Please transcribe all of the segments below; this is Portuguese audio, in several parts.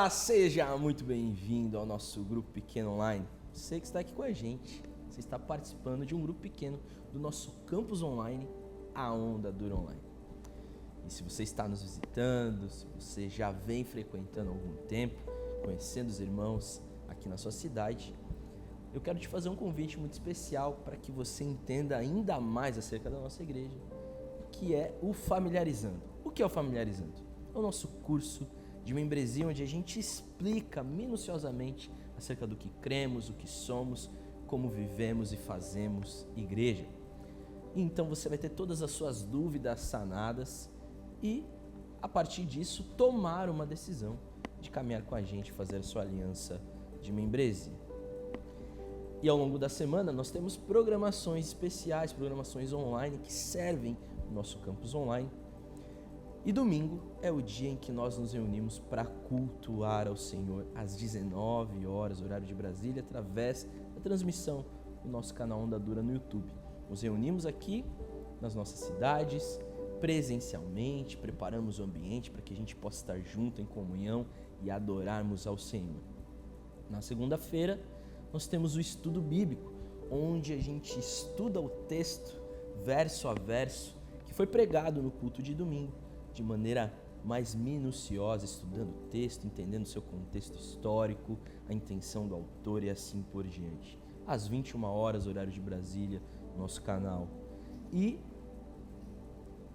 Olá, seja muito bem-vindo ao nosso grupo pequeno online. Você que está aqui com a gente, você está participando de um grupo pequeno do nosso campus online, a Onda Dura Online. E se você está nos visitando, se você já vem frequentando há algum tempo, conhecendo os irmãos aqui na sua cidade, eu quero te fazer um convite muito especial para que você entenda ainda mais acerca da nossa igreja, que é o Familiarizando. O que é o Familiarizando? É o nosso curso de membresia onde a gente explica minuciosamente acerca do que cremos, o que somos, como vivemos e fazemos igreja. Então você vai ter todas as suas dúvidas sanadas e, a partir disso, tomar uma decisão de caminhar com a gente, fazer a sua aliança de membresia. E ao longo da semana nós temos programações especiais, programações online que servem o nosso campus online. E domingo é o dia em que nós nos reunimos para cultuar ao Senhor às 19 horas, horário de Brasília, através da transmissão do nosso canal Onda Dura no YouTube. Nos reunimos aqui nas nossas cidades, presencialmente, preparamos o ambiente para que a gente possa estar junto em comunhão e adorarmos ao Senhor. Na segunda-feira, nós temos o estudo bíblico, onde a gente estuda o texto, verso a verso, que foi pregado no culto de domingo, de maneira mais minuciosa, estudando o texto, entendendo seu contexto histórico, a intenção do autor e assim por diante. Às 21 horas, horário de Brasília, nosso canal. E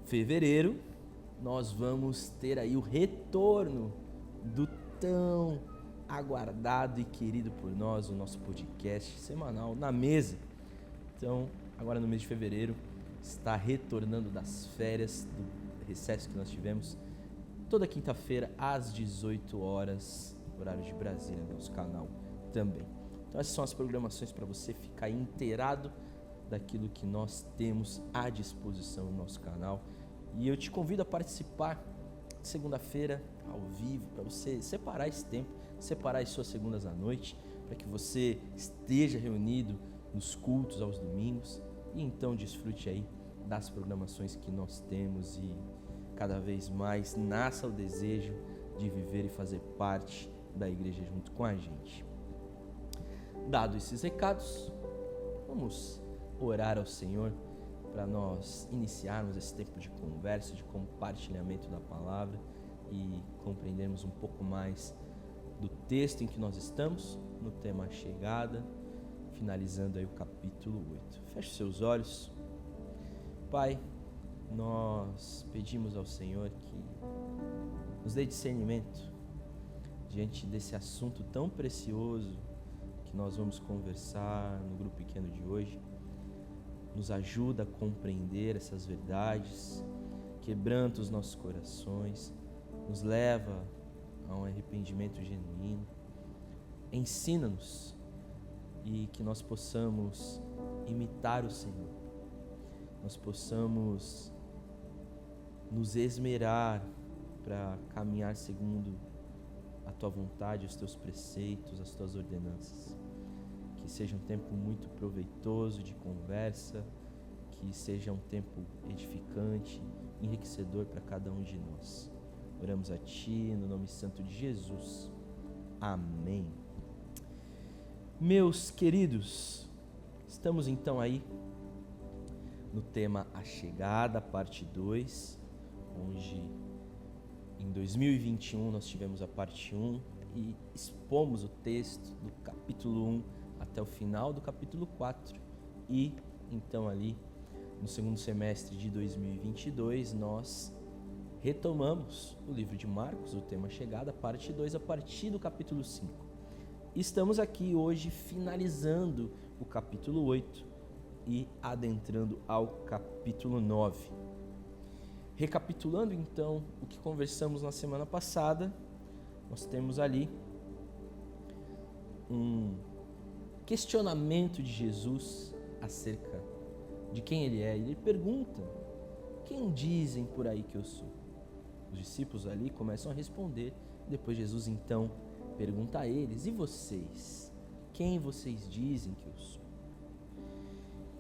fevereiro, nós vamos ter aí o retorno do tão aguardado e querido por nós, o nosso podcast semanal Na Mesa. Então, agora no mês de fevereiro, está retornando das férias, do recesso que nós tivemos, toda quinta-feira às 18 horas, horário de Brasília, nosso canal também. Então essas são as programações para você ficar inteirado daquilo que nós temos à disposição no nosso canal. E eu te convido a participar segunda-feira ao vivo, para você separar esse tempo, separar as suas segundas à noite, para que você esteja reunido nos cultos aos domingos e então desfrute aí das programações que nós temos e cada vez mais nasça o desejo de viver e fazer parte da igreja junto com a gente. Dado esses recados, vamos orar ao Senhor para nós iniciarmos esse tempo de conversa, de compartilhamento da palavra e compreendermos um pouco mais do texto em que nós estamos, no tema Chegada, finalizando aí o capítulo 8. Feche seus olhos. Pai, nós pedimos ao Senhor que nos dê discernimento diante desse assunto tão precioso que nós vamos conversar no grupo pequeno de hoje. Nos ajuda a compreender essas verdades, quebranta os nossos corações, nos leva a um arrependimento genuíno. Ensina-nos e que nós possamos imitar o Senhor. Nós possamos nos esmerar para caminhar segundo a Tua vontade, os Teus preceitos, as Tuas ordenanças. Que seja um tempo muito proveitoso de conversa, que seja um tempo edificante, enriquecedor para cada um de nós. Oramos a Ti, no nome santo de Jesus. Amém. Meus queridos, estamos então aí no tema A Chegada, parte 2, onde em 2021 nós tivemos a parte 1 e expomos o texto do capítulo 1 até o final do capítulo 4 e então ali no segundo semestre de 2022 nós retomamos o livro de Marcos, o tema Chegada, parte 2, a partir do capítulo 5. Estamos aqui hoje finalizando o capítulo 8 e adentrando ao capítulo 9. Recapitulando então o que conversamos na semana passada, nós temos ali um questionamento de Jesus acerca de quem Ele é. Ele pergunta: quem dizem por aí que eu sou? Os discípulos ali começam a responder. Depois Jesus então pergunta a eles: e vocês? Quem vocês dizem que eu sou?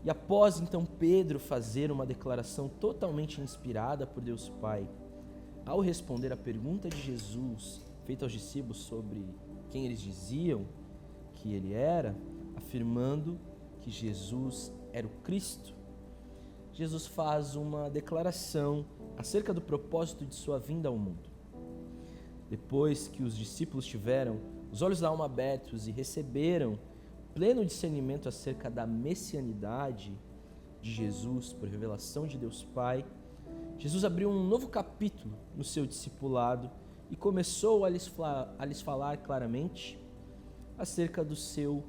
E após então Pedro fazer uma declaração totalmente inspirada por Deus Pai, ao responder a pergunta de Jesus feita aos discípulos sobre quem eles diziam que ele era, afirmando que Jesus era o Cristo, Jesus faz uma declaração acerca do propósito de sua vinda ao mundo. Depois que os discípulos tiveram os olhos da alma abertos e receberam pleno discernimento acerca da messianidade de Jesus por revelação de Deus Pai, Jesus abriu um novo capítulo no seu discipulado e começou a lhes falar claramente acerca do seu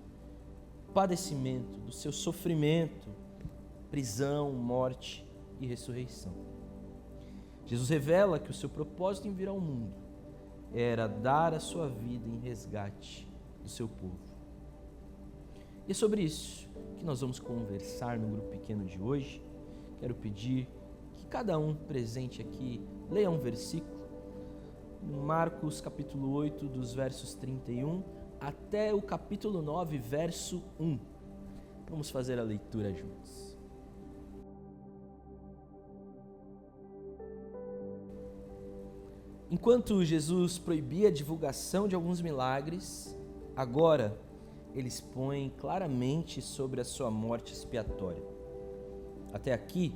padecimento, do seu sofrimento, prisão, morte e ressurreição. Jesus revela que o seu propósito em vir ao mundo era dar a sua vida em resgate do seu povo. E é sobre isso que nós vamos conversar no grupo pequeno de hoje. Quero pedir que cada um presente aqui leia um versículo, Marcos capítulo 8, dos versos 31 até o capítulo 9, verso 1. Vamos fazer a leitura juntos. Enquanto Jesus proibia a divulgação de alguns milagres, agora ele expõe claramente sobre a sua morte expiatória. Até aqui,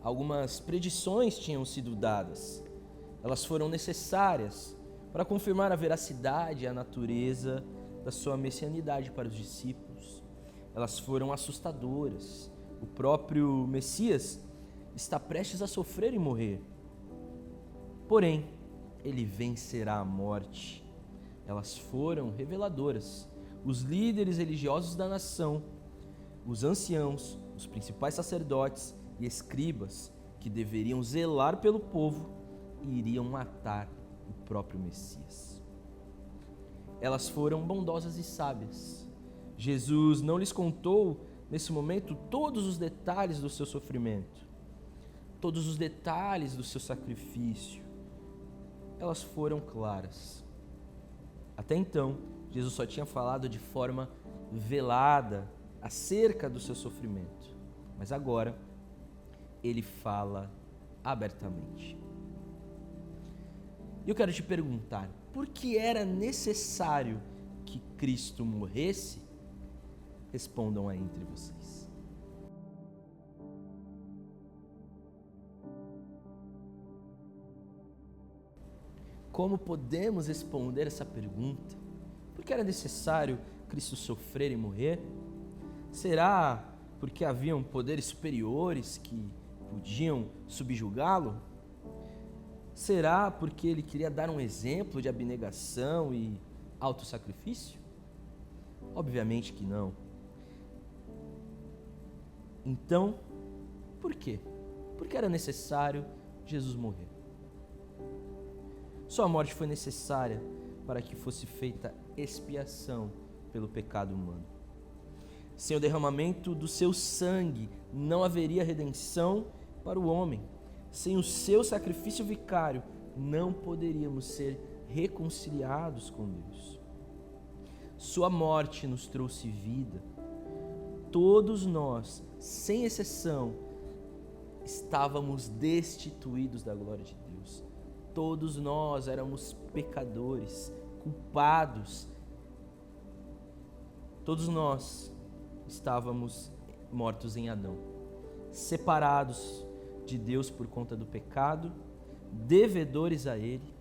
algumas predições tinham sido dadas. Elas foram necessárias para confirmar a veracidade e a natureza da sua messianidade para os discípulos. Elas foram assustadoras. O próprio Messias está prestes a sofrer e morrer. Porém, ele vencerá a morte. Elas foram reveladoras. Os líderes religiosos da nação, os anciãos, os principais sacerdotes e escribas que deveriam zelar pelo povo iriam matar o próprio Messias. Elas foram bondosas e sábias. Jesus não lhes contou, nesse momento, todos os detalhes do seu sofrimento, todos os detalhes do seu sacrifício. Elas foram claras. Até então, Jesus só tinha falado de forma velada acerca do seu sofrimento. Mas agora, ele fala abertamente. E eu quero te perguntar, por que era necessário que Cristo morresse? Respondam aí entre vocês. Como podemos responder essa pergunta? Por que era necessário Cristo sofrer e morrer? Será porque haviam poderes superiores que podiam subjugá-lo? Será porque ele queria dar um exemplo de abnegação e autossacrifício? Obviamente que não. Então, por quê? Por que era necessário Jesus morrer? Sua morte foi necessária para que fosse feita expiação pelo pecado humano. Sem o derramamento do seu sangue, não haveria redenção para o homem. Sem o seu sacrifício vicário, não poderíamos ser reconciliados com Deus. Sua morte nos trouxe vida. Todos nós, sem exceção, estávamos destituídos da glória de Deus. Todos nós éramos pecadores, culpados. Todos nós estávamos mortos em Adão, separados de Deus por conta do pecado, devedores a Ele.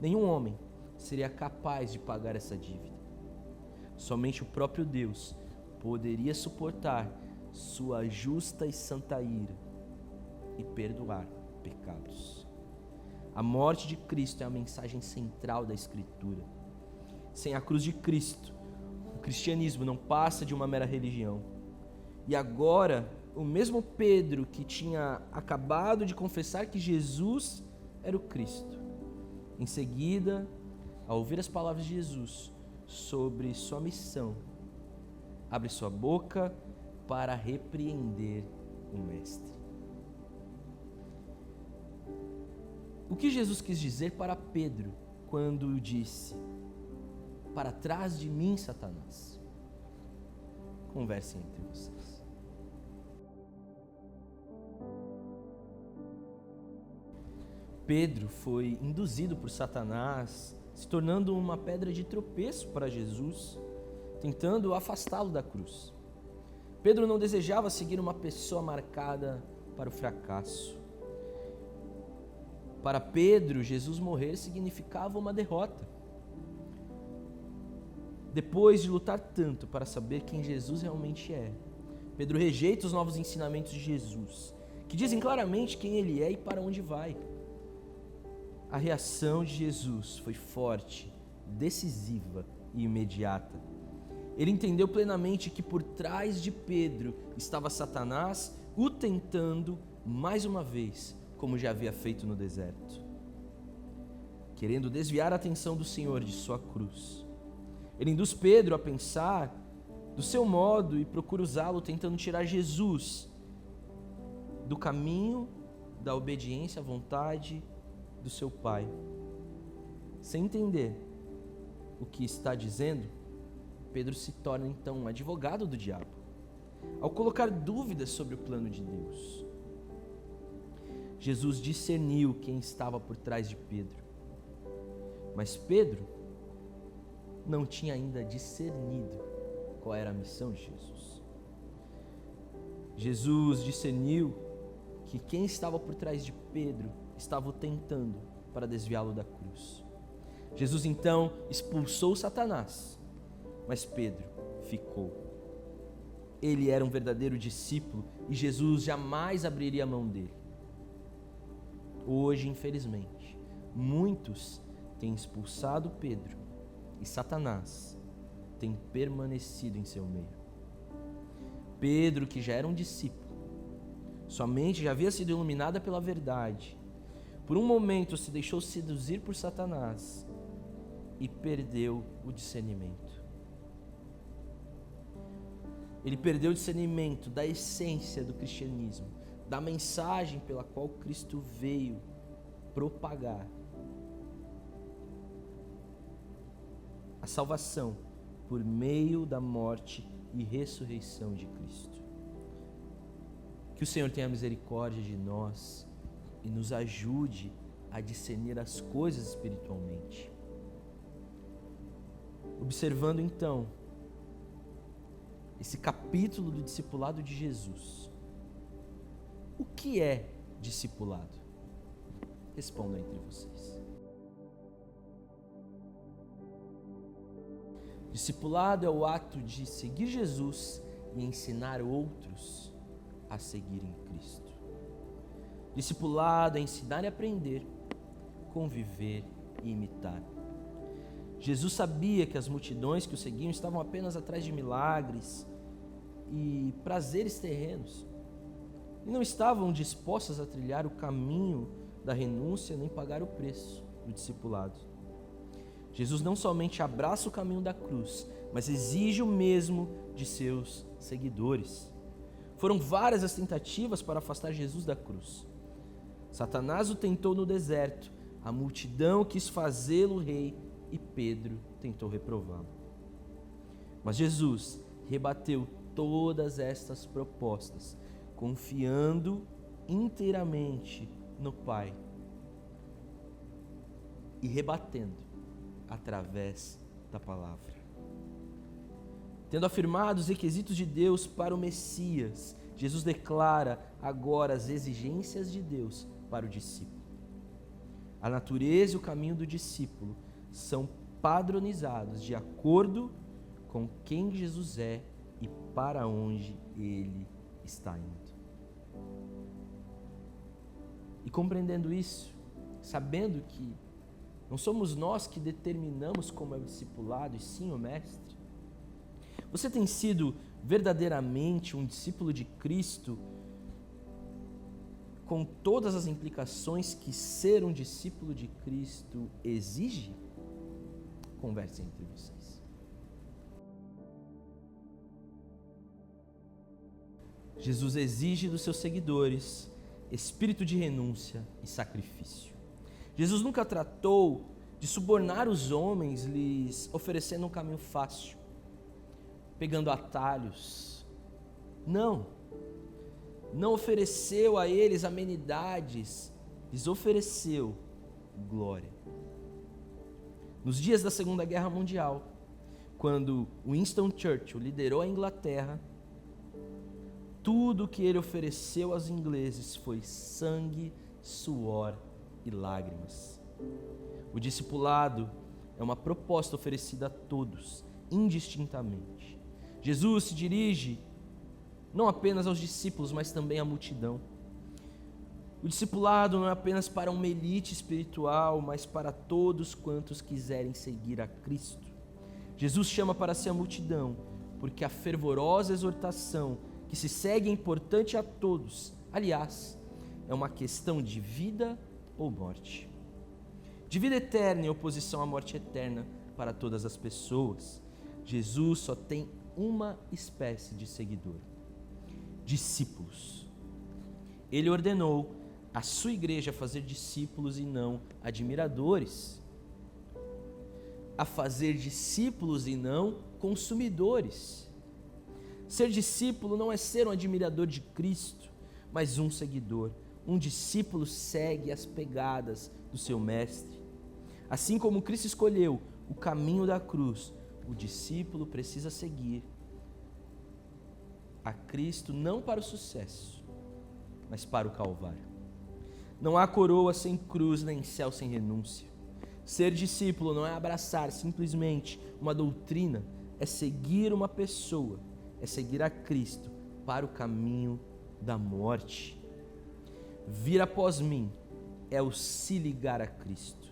Nenhum homem seria capaz de pagar essa dívida. Somente o próprio Deus poderia suportar sua justa e santa ira e perdoar pecados. A morte de Cristo é a mensagem central da Escritura. Sem a cruz de Cristo, o cristianismo não passa de uma mera religião. E agora, o mesmo Pedro que tinha acabado de confessar que Jesus era o Cristo, em seguida, ao ouvir as palavras de Jesus sobre sua missão, abre sua boca para repreender o Mestre. O que Jesus quis dizer para Pedro quando disse: "Para trás de mim, Satanás"? Conversem entre vocês. Pedro foi induzido por Satanás se tornando uma pedra de tropeço para Jesus, tentando afastá-lo da cruz. Pedro não desejava seguir uma pessoa marcada para o fracasso. Para Pedro, Jesus morrer significava uma derrota. Depois de lutar tanto para saber quem Jesus realmente é, Pedro rejeita os novos ensinamentos de Jesus, que dizem claramente quem ele é e para onde vai. A reação de Jesus foi forte, decisiva e imediata. Ele entendeu plenamente que por trás de Pedro estava Satanás o tentando mais uma vez, como já havia feito no deserto, querendo desviar a atenção do Senhor de sua cruz. Ele induz Pedro a pensar do seu modo e procura usá-lo tentando tirar Jesus do caminho da obediência à vontade do seu Pai. Sem entender o que está dizendo, Pedro se torna então um advogado do diabo, ao colocar dúvidas sobre o plano de Deus. Jesus discerniu quem estava por trás de Pedro, mas Pedro não tinha ainda discernido qual era a missão de Jesus. Jesus discerniu que quem estava por trás de Pedro estava o tentando para desviá-lo da cruz. Jesus então expulsou Satanás, mas Pedro ficou. Ele era um verdadeiro discípulo e Jesus jamais abriria a mão dele. Hoje, infelizmente, muitos têm expulsado Pedro e Satanás tem permanecido em seu meio. Pedro, que já era um discípulo, sua mente já havia sido iluminada pela verdade, por um momento se deixou seduzir por Satanás e perdeu o discernimento. Ele perdeu o discernimento da essência do cristianismo, da mensagem pela qual Cristo veio propagar. A salvação por meio da morte e ressurreição de Cristo. Que o Senhor tenha misericórdia de nós e nos ajude a discernir as coisas espiritualmente. Observando então esse capítulo do discipulado de Jesus, o que é discipulado? Respondam entre vocês. Discipulado é o ato de seguir Jesus e ensinar outros a seguirem Cristo. Discipulado é ensinar e aprender, conviver e imitar. Jesus sabia que as multidões que o seguiam estavam apenas atrás de milagres e prazeres terrenos, e não estavam dispostas a trilhar o caminho da renúncia nem pagar o preço do discipulado. Jesus não somente abraça o caminho da cruz, mas exige o mesmo de seus seguidores. Foram várias as tentativas para afastar Jesus da cruz. Satanás o tentou no deserto, a multidão quis fazê-lo rei e Pedro tentou reprová-lo. Mas Jesus rebateu todas estas propostas, confiando inteiramente no Pai e rebatendo através da palavra. Tendo afirmado os requisitos de Deus para o Messias, Jesus declara agora as exigências de Deus para o discípulo. A natureza e o caminho do discípulo são padronizados de acordo com quem Jesus é e para onde ele está indo. E compreendendo isso, sabendo que não somos nós que determinamos como é o discipulado, e sim o Mestre, você tem sido verdadeiramente um discípulo de Cristo com todas as implicações que ser um discípulo de Cristo exige? Conversem entre vocês. Jesus exige dos seus seguidores espírito de renúncia e sacrifício. Jesus nunca tratou de subornar os homens, lhes oferecendo um caminho fácil, pegando atalhos. Não ofereceu a eles amenidades, lhes ofereceu glória. Nos dias da Segunda Guerra Mundial, quando Winston Churchill liderou a Inglaterra, tudo que ele ofereceu aos ingleses foi sangue, suor e lágrimas. O discipulado é uma proposta oferecida a todos, indistintamente. Jesus se dirige não apenas aos discípulos, mas também à multidão. O discipulado não é apenas para uma elite espiritual, mas para todos quantos quiserem seguir a Cristo. Jesus chama para si a multidão, porque a fervorosa exortação que se segue é importante a todos. Aliás, é uma questão de vida ou morte. De vida eterna em oposição à morte eterna para todas as pessoas. Jesus só tem uma espécie de seguidor: discípulos. Ele ordenou a sua igreja a fazer discípulos e não admiradores. A fazer discípulos e não consumidores. Ser discípulo não é ser um admirador de Cristo, mas um seguidor. Um discípulo segue as pegadas do seu mestre. Assim como Cristo escolheu o caminho da cruz, o discípulo precisa seguir a Cristo não para o sucesso, mas para o Calvário. Não há coroa sem cruz, nem céu sem renúncia. Ser discípulo não é abraçar simplesmente uma doutrina, é seguir uma pessoa, é seguir a Cristo para o caminho da morte. Vir após mim é o se ligar a Cristo.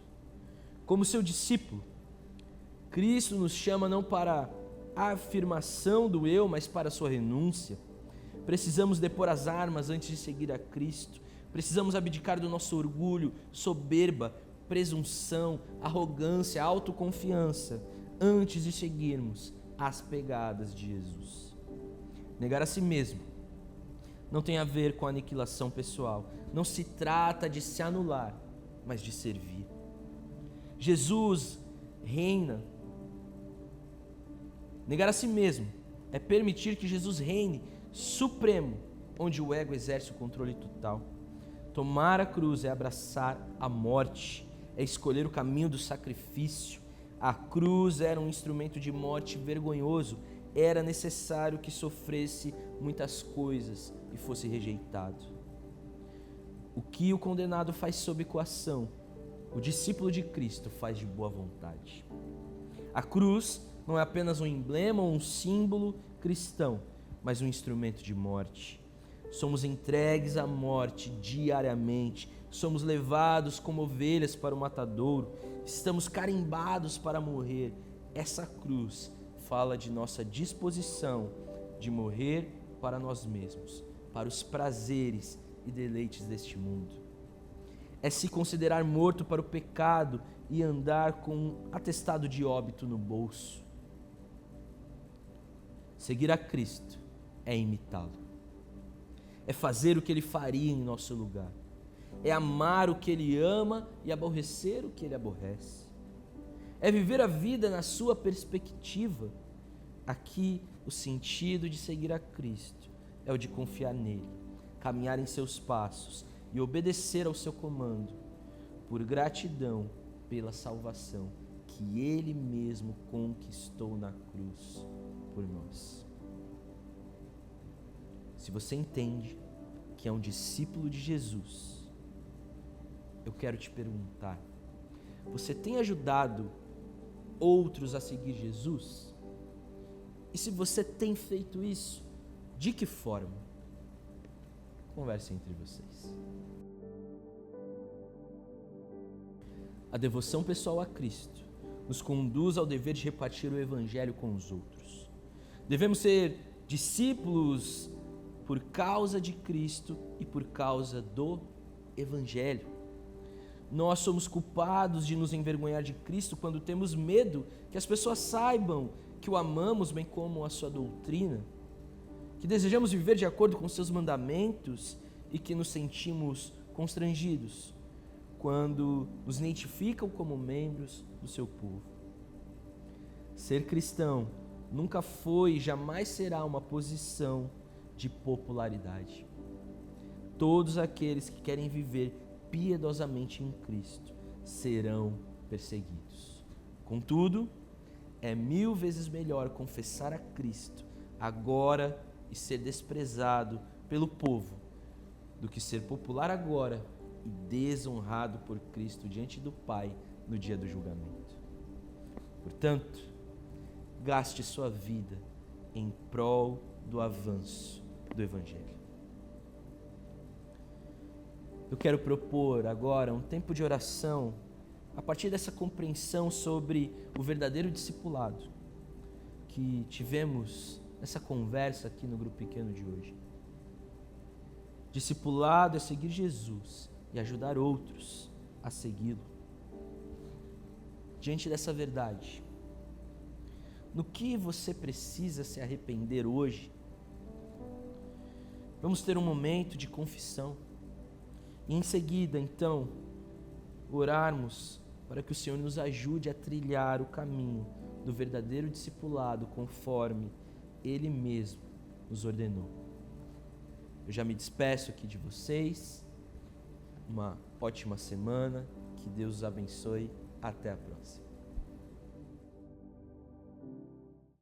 Como seu discípulo, Cristo nos chama não para a afirmação do eu, mas para a sua renúncia. Precisamos depor as armas antes de seguir a Cristo. Precisamos abdicar do nosso orgulho, soberba, presunção, arrogância, autoconfiança, antes de seguirmos as pegadas de Jesus. Negar a si mesmo não tem a ver com aniquilação pessoal. Não se trata de se anular, mas de servir. Jesus reina. Negar a si mesmo é permitir que Jesus reine supremo, onde o ego exerce o controle total. Tomar a cruz é abraçar a morte, é escolher o caminho do sacrifício. A cruz era um instrumento de morte vergonhoso, era necessário que sofresse muitas coisas e fosse rejeitado. O que o condenado faz sob coação, o discípulo de Cristo faz de boa vontade. A cruz não é apenas um emblema ou um símbolo cristão, mas um instrumento de morte. Somos entregues à morte diariamente, somos levados como ovelhas para o matadouro, estamos carimbados para morrer. Essa cruz fala de nossa disposição de morrer para nós mesmos, para os prazeres e deleites deste mundo. É se considerar morto para o pecado e andar com um atestado de óbito no bolso. Seguir a Cristo é imitá-lo. É fazer o que ele faria em nosso lugar. É amar o que ele ama e aborrecer o que ele aborrece. É viver a vida na sua perspectiva. Aqui, o sentido de seguir a Cristo é o de confiar nele, caminhar em seus passos e obedecer ao seu comando, por gratidão pela salvação que ele mesmo conquistou na cruz por nós. Se você entende que é um discípulo de Jesus, eu quero te perguntar: você tem ajudado outros a seguir Jesus? E se você tem feito isso, de que forma? Conversem entre vocês. A devoção pessoal a Cristo nos conduz ao dever de repartir o Evangelho com os outros. Devemos ser discípulos por causa de Cristo e por causa do Evangelho. Nós somos culpados de nos envergonhar de Cristo quando temos medo que as pessoas saibam que o amamos, bem como a sua doutrina, que desejamos viver de acordo com seus mandamentos e que nos sentimos constrangidos quando nos identificam como membros do seu povo. Ser cristão nunca foi e jamais será uma posição de popularidade. Todos aqueles que querem viver piedosamente em Cristo serão perseguidos, Contudo, é 1000 vezes melhor confessar a Cristo agora e ser desprezado pelo povo, do que ser popular agora e desonrado por Cristo diante do Pai no dia do julgamento. Portanto, gaste sua vida em prol do avanço do Evangelho. Eu quero propor agora um tempo de oração a partir dessa compreensão sobre o verdadeiro discipulado que tivemos nessa conversa aqui no grupo pequeno de hoje. Discipulado é seguir Jesus e ajudar outros a segui-lo. Diante dessa verdade, no que você precisa se arrepender hoje? Vamos ter um momento de confissão e em seguida, então, orarmos para que o Senhor nos ajude a trilhar o caminho do verdadeiro discipulado conforme Ele mesmo nos ordenou. Eu já me despeço aqui de vocês. Uma ótima semana. Que Deus os abençoe. Até a próxima.